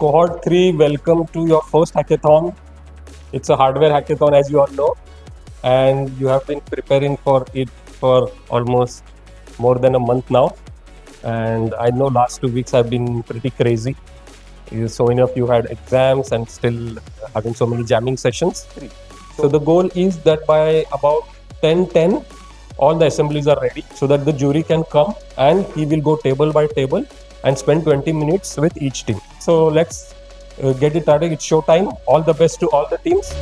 Cohort 3, welcome to your first hackathon. It's a hardware hackathon, as you all know, and you have been preparing for it for almost more than a month now. And I know last 2 weeks have been pretty crazy. So many of you had exams and still having so many jamming sessions. So the goal is that by about 10:10, all the assemblies are ready so that the jury can come and he will go table by table and spend 20 minutes with each team. So let's get it started. It's show time. All the best to all the teams.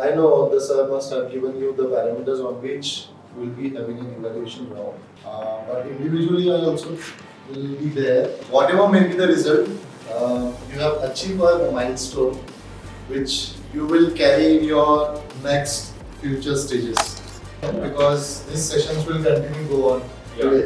I know the sir must have given you the parameters on which you will be having an evaluation round. But individually, I also will be there. Whatever may be the result, you have achieved a milestone which you will carry in your next future stages. Because these sessions will continue to go on today.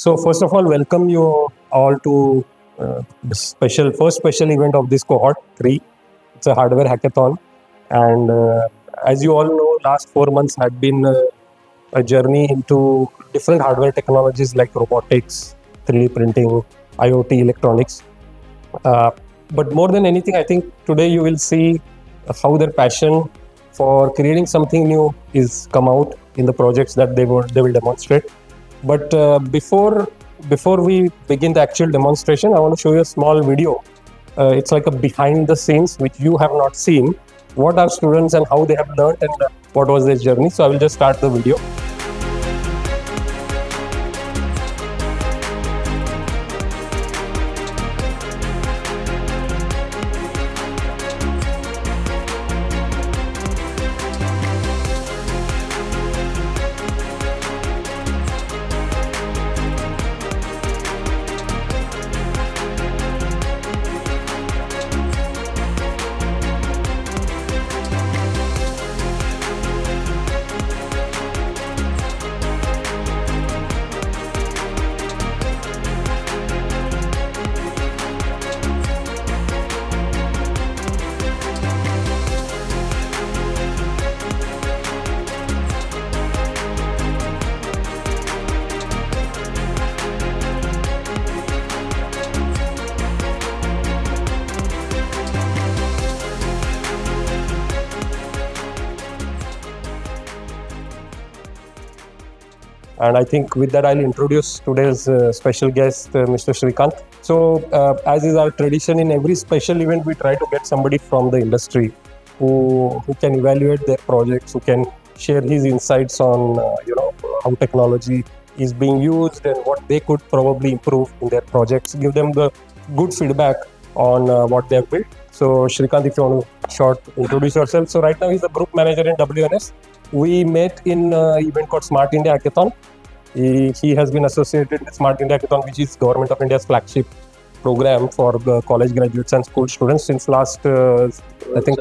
So first of all, welcome you all to the first special event of this Cohort 3. It's a hardware hackathon. And as you all know, last 4 months had been a journey into different hardware technologies like robotics, 3D printing, IoT, electronics. But more than anything, I think today you will see how their passion for creating something new is come out in the projects that they will demonstrate. But before we begin the actual demonstration, I want to show you a small video. It's like a behind the scenes which you have not seen. What are students and how they have learned and what was their journey. So I will just start the video. And I think with that, I'll introduce today's special guest, Mr. Shrikant. So, as is our tradition in every special event, we try to get somebody from the industry who can evaluate their projects, who can share his insights on how technology is being used and what they could probably improve in their projects, give them the good feedback on what they have built. So Shrikant, if you want to short introduce yourself. So right now he's a group manager in WNS. We met in an event called Smart India Hackathon. He has been associated with Smart India Hackathon, which is Government of India's flagship program for the college graduates and school students since last, I think,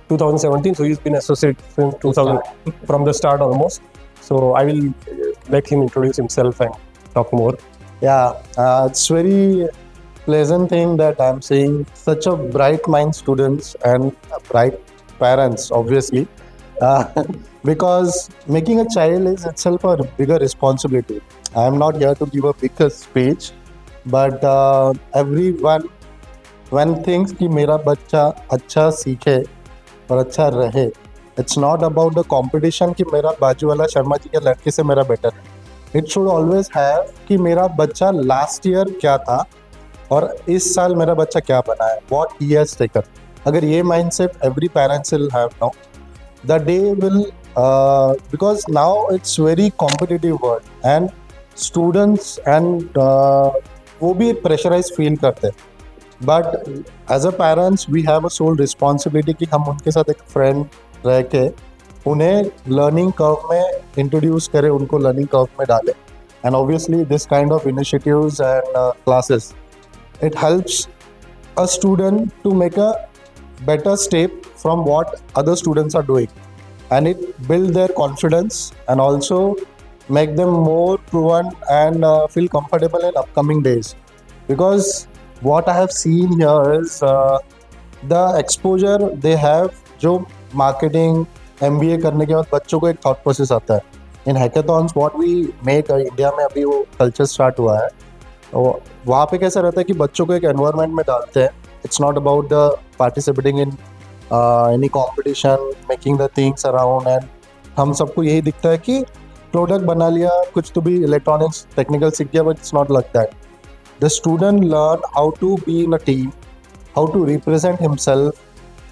2017. So he's been associated since 2000, from the start almost. So I will let him introduce himself and talk more. Yeah, it's very pleasant thing that I'm seeing such a bright mind students and bright parents, obviously, because making a child is itself a bigger responsibility. I'm not here to give a bigger speech, but everyone when thinks कि मेरा बच्चा अच्छा सीखे और अच्छा रहे, it's not about the competition कि मेरा बाजू वाला शर्मा जी के लड़के से मेरा बेटर है. It should always have कि मेरा बच्चा last year क्या था और इस साल मेरा बच्चा क्या बना है, what he has taken. अगर ये mindset every parents will have now, the day will because now it's very competitive world and students and वो भी pressurized feel करते हैं. But as a parents we have a sole responsibility कि हम उनके साथ एक friend रह के उन्हें लर्निंग कर्व में इंट्रोड्यूस करें, उनको लर्निंग कर्व में डालें. And obviously this kind of initiatives and classes it helps a student to make a better step from what other students are doing, and it build their confidence and also make them more proven and feel comfortable in upcoming days. Because what I have seen here is the exposure they have. जो marketing MBA करने के बाद बच्चों को एक thought process आता है. In hackathons what we make India में अभी वो कल्चर स्टार्ट हुआ है, तो वहाँ पे कैसा रहता है कि बच्चों को एक एनवायरनमेंट में डालते हैं. It's not about the participating in any competition, making the things around. And हम सबको यही दिखता है कि प्रोडक्ट बना लिया, कुछ तो भी इलेक्ट्रॉनिक्स टेक्निकल सीख गया, but it's not like that. The student learn how to be in a team, how to represent himself,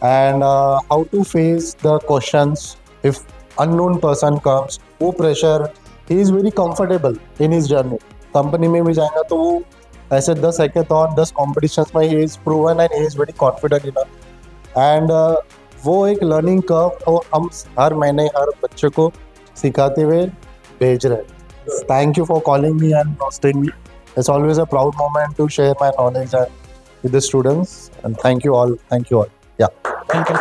and how to face the questions if unknown person comes. वो pressure, he is very comfortable in his journey. Company में भी जाएगा तो वो ऐसे 10 hackathon 10 competitions में he is proven and he is very confident enough. and वो एक लर्निंग कर्व हम हर महीने हर बच्चे को सिखाते हुए भेज रहे हैं. Thank you for calling me and hosting me. It's always a proud moment to share my knowledge with the students, and thank you all. Yeah. Thank you.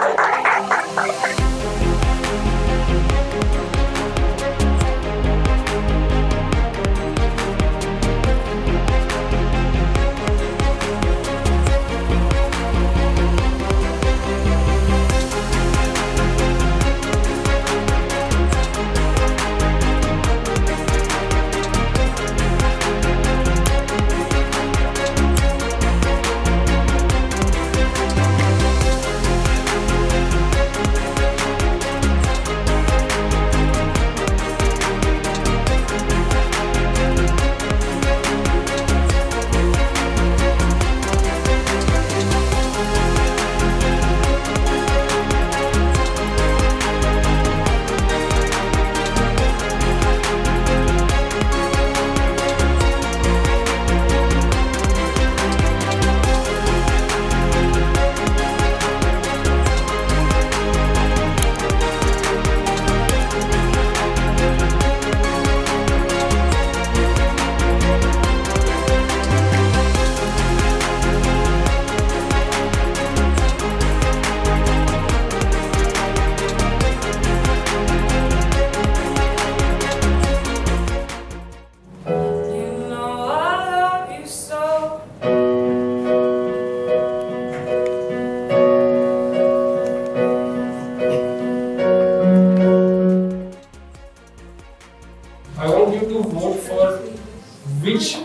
which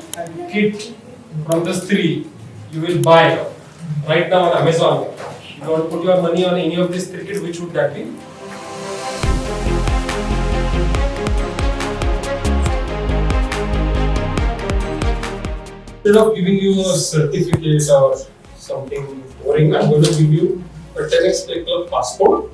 kit from the three you will buy right now on Amazon. You want to put your money on any of these three kits, which would that be? instead of giving you a certificate or something boring, I'm going to give you a 10xTechClub passport.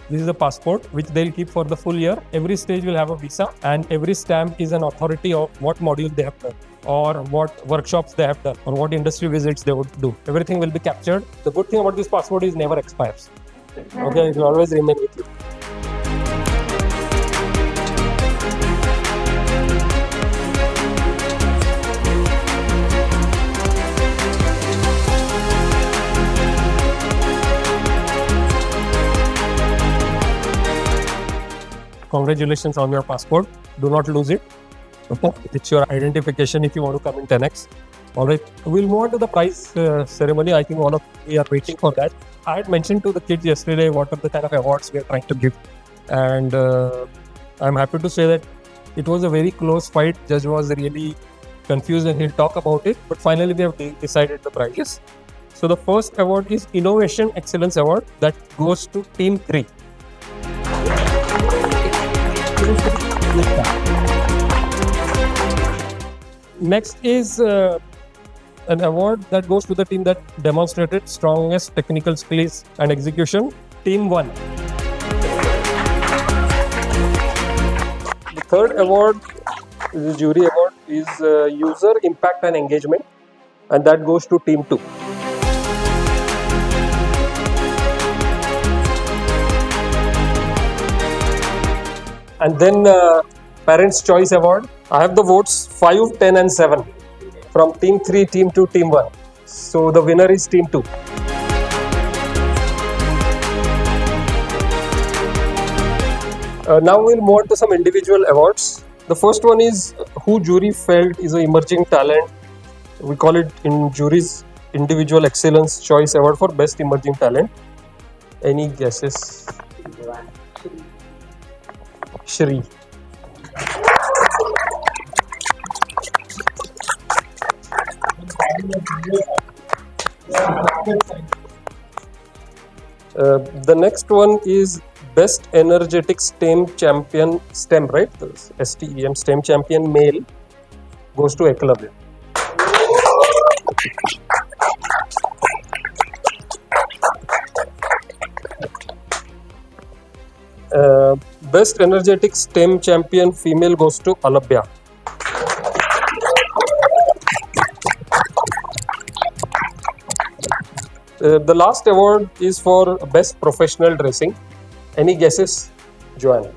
This is a passport which they'll keep for the full year. Every stage will have a visa, and every stamp is an authority of what module they have done, or what workshops they have done, or what industry visits they would do. Everything will be captured. The good thing about this passport is never expires. Okay, it will always remain with you. Congratulations on your passport. Do not lose it. Okay. It's your identification if you want to come in 10x. All right. We'll move on to the prize ceremony. I think all of we are waiting for that. I had mentioned to the kids yesterday what are the kind of awards we are trying to give. And I'm happy to say that it was a very close fight. Judge was really confused and he'll talk about it. But finally, we have decided the prizes. So the first award is Innovation Excellence Award that goes to Team 3. Next is an award that goes to the team that demonstrated strongest technical skills and execution, Team 1. The third award is a jury award, is User Impact and Engagement, and that goes to Team 2. And then Parents' Choice Award. I have the votes 5, 10 and 7 from Team 3, Team 2, Team 1. So the winner is Team 2. Now we'll move on to some individual awards. The first one is who jury felt is an emerging talent. We call it in juries Individual Excellence Choice Award for Best Emerging Talent. Any guesses? Shri. The next one is Best Energetic STEM Champion, STEM, right? STEM, STEM Champion Male goes to Eklavya. Best Energetic STEM Champion Female goes to Alabya. The last award is for Best Professional Dressing. Any guesses, Joanne?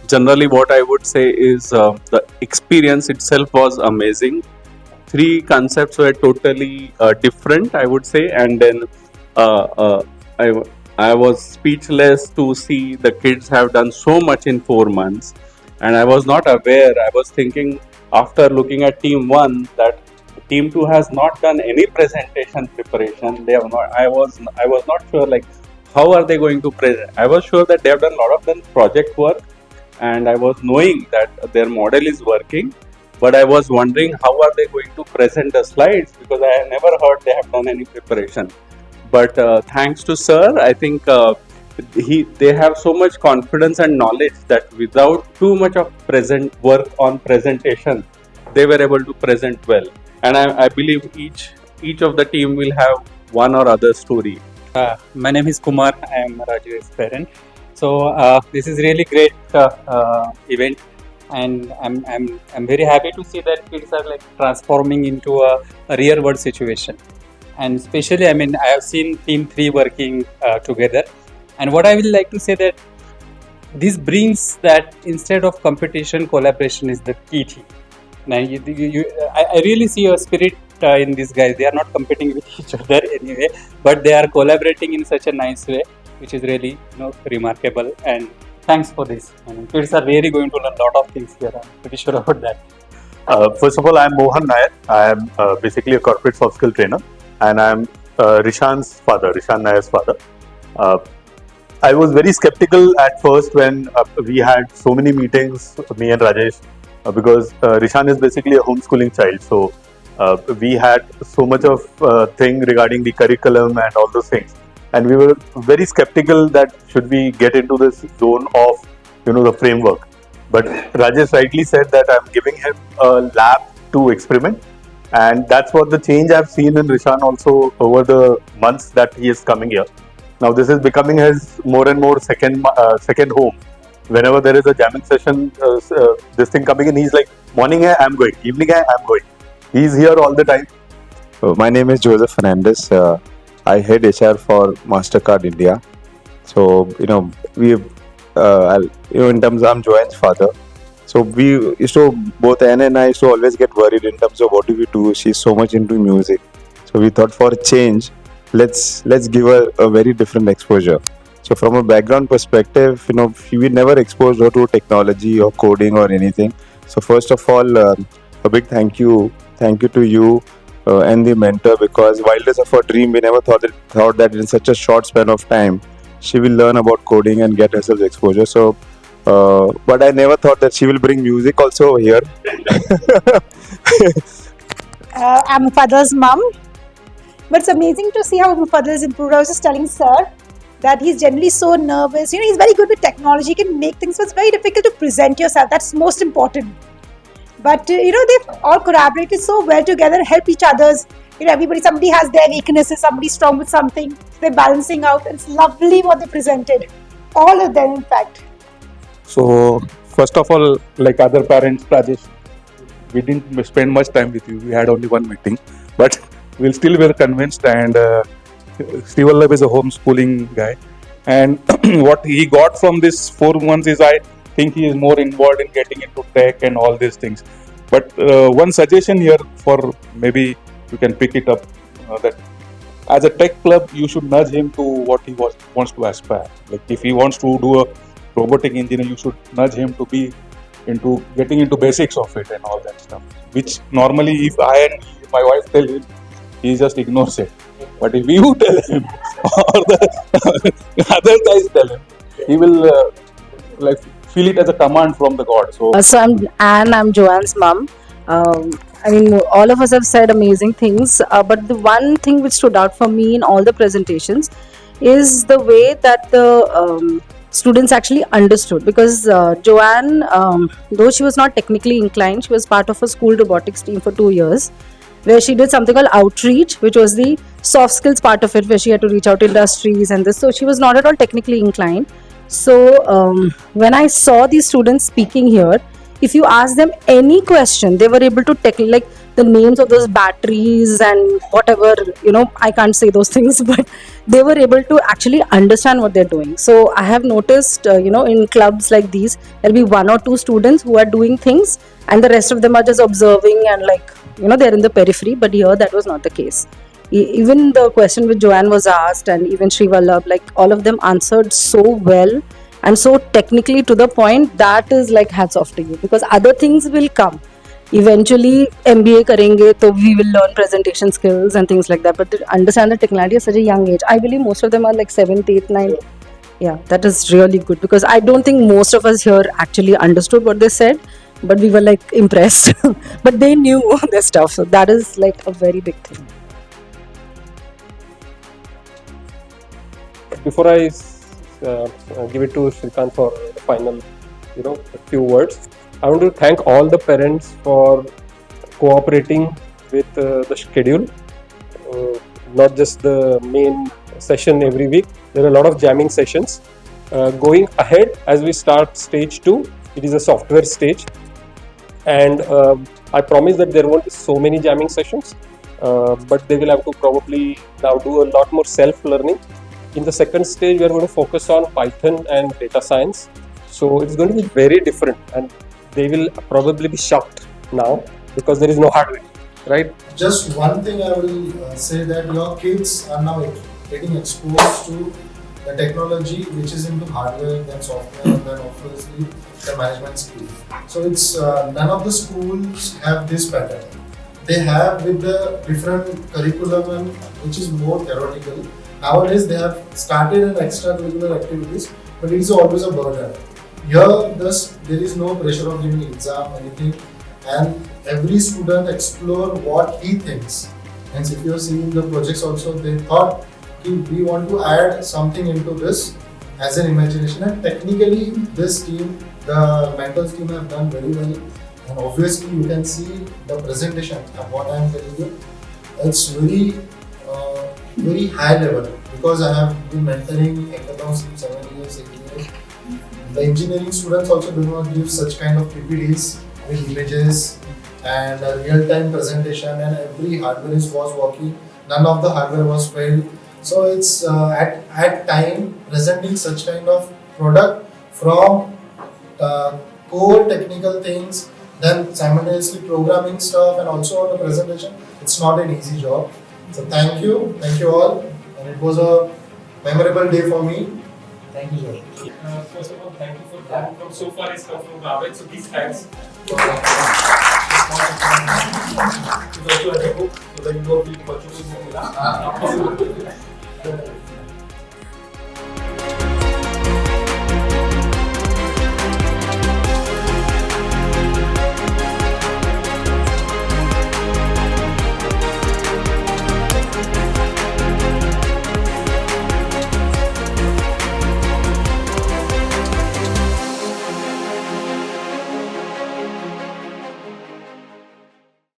Generally, what I would say is the experience itself was amazing. 3 concepts were totally different, I would say, and then I was speechless to see the kids have done so much in 4 months, and I was not aware. I was thinking after looking at Team 1 that Team 2 has not done any presentation preparation. They have not. I was not sure like how are they going to present. I was sure that they have done a lot of them project work, and I was knowing that their model is working, but I was wondering how are they going to present the slides, because I have never heard they have done any preparation. But thanks to sir, I think they have so much confidence and knowledge that without too much of work on presentation, they were able to present well. And I believe each of the team will have one or other story. My name is Kumar. I am Raju's parent. So this is really great event, and I'm very happy to see that kids are like transforming into a real world situation. And especially, I mean, I have seen Team 3 working together. And what I will like to say that this brings that instead of competition, collaboration is the key thing. Now, I really see a spirit in these guys. They are not competing with each other anyway, but they are collaborating in such a nice way, which is really remarkable. And thanks for this. I mean, kids are really going to learn a lot of things here. I'm pretty sure about that. First of all, I'm Mohan Nair. I am basically a corporate soft skill trainer, and I'm Rishan Nair's father. I was very skeptical at first when we had so many meetings, me and Rajesh, because Rishan is basically a homeschooling child. So We had so much of thing regarding the curriculum and all those things, and we were very skeptical that should we get into this zone of the framework. But Rajesh rightly said that I'm giving him a lab to experiment, and that's what the change I've seen in Rishan also over the months that he is coming here. Now this is becoming his more and more second home. Whenever there is a jamming session, this thing coming in, he's like, morning hai, I'm going, evening hai, I'm going. He's here all the time. My name is Joseph Fernandez. I head HR for Mastercard India. So in terms of, I'm Joanne's father. So we used to, both Anna and I used to always get worried in terms of what do we do. She's so much into music. So we thought for a change, let's give her a very different exposure. So from a background perspective, we never exposed her to technology or coding or anything. So first of all, a big thank you to you and the mentor, because wildest of our dream, we never thought that in such a short span of time she will learn about coding and get herself exposure. So but I never thought that she will bring music also here. I'm Fadl's mom, but it's amazing to see how Fadl has improved. I was just telling sir that he's generally so nervous. He's very good with technology, he can make things, but it's very difficult to present yourself. That's most important. But they've all collaborated so well together, help each other's. Somebody has their weaknesses, somebody's strong with something. So they're balancing out. It's lovely what they presented. All of them, in fact. So first of all, like other parents, Rajesh, we didn't spend much time with you. We had only one meeting, but we still were convinced. And Steve Vallabh is a homeschooling guy, and what he got from this 4 months is, I think he is more involved in getting into tech and all these things. But one suggestion here, for maybe you can pick it up, that as a tech club, you should nudge him to what he wants to aspire. Like if he wants to do a robotic engineer, you should nudge him to be into getting into basics of it and all that stuff, which normally if I and my wife tell him, he just ignores it. But if you tell him or the other guys tell him, he will feel it as a command from the God. So I'm Anne, I'm Joanne's mom. All of us have said amazing things, but the one thing which stood out for me in all the presentations is the way that the students actually understood. Because Joanne, though she was not technically inclined, she was part of a school robotics team for 2 years, where she did something called outreach, which was the soft skills part of it, where she had to reach out to industries and this. So she was not at all technically inclined. So when I saw these students speaking here, if you ask them any question, they were able to tackle like the names of those batteries and whatever, I can't say those things, but they were able to actually understand what they're doing. So I have noticed, in clubs like these, there'll be 1 or 2 students who are doing things and the rest of them are just observing and they're in the periphery. But here that was not the case. Even the question which Joanne was asked, and even Sri Vallabh, all of them answered so well and so technically to the point, that is like hats off to you, because other things will come. Eventually MBA karenge, so we will learn presentation skills and things like that, but to understand the technology at such a young age, I believe most of them are like 7th, 8th, 9th. Yeah, that is really good, because I don't think most of us here actually understood what they said, but we were impressed. But they knew their stuff, so that is a very big thing. Before I give it to Shrikant for the final, a few words, I want to thank all the parents for cooperating with the schedule. Not just the main session every week. There are a lot of jamming sessions. Going ahead, as we start stage 2, it is a software stage. And I promise that there won't be so many jamming sessions, but they will have to probably now do a lot more self-learning. In the second stage, we are going to focus on Python and data science. So it's going to be very different, and they will probably be shocked now because there is no hardware, right? Just one thing I will say, that your kids are now getting exposed to the technology which is into hardware, then software, and then obviously the management skill. So it's none of the schools have this pattern. They have with the different curriculum which is more theoretical. Nowadays they have started an extracurricular activities, but it is always a burden. Here, thus, there is no pressure of giving exam or anything. and every student explore what he thinks. And if you see in the projects also, they thought we want to add something into this as an imagination, and technically this team, the mentors team, have done very well. And obviously you can see the presentation of what I am telling you. It's very high level, because I have been mentoring hackathons in 7 years, 8 years. The engineering students also do not give such kind of PPTs with images and a real-time presentation, and every hardware was working. None of the hardware was failed. So it's at time presenting such kind of product from core technical things, then simultaneously programming stuff, and also on the presentation. It's not an easy job. So thank you all, and it was a memorable day for me. Thank you, sir. First of all, thank you for coming from so far. It's come from Garbage, so these thanks. So that you know,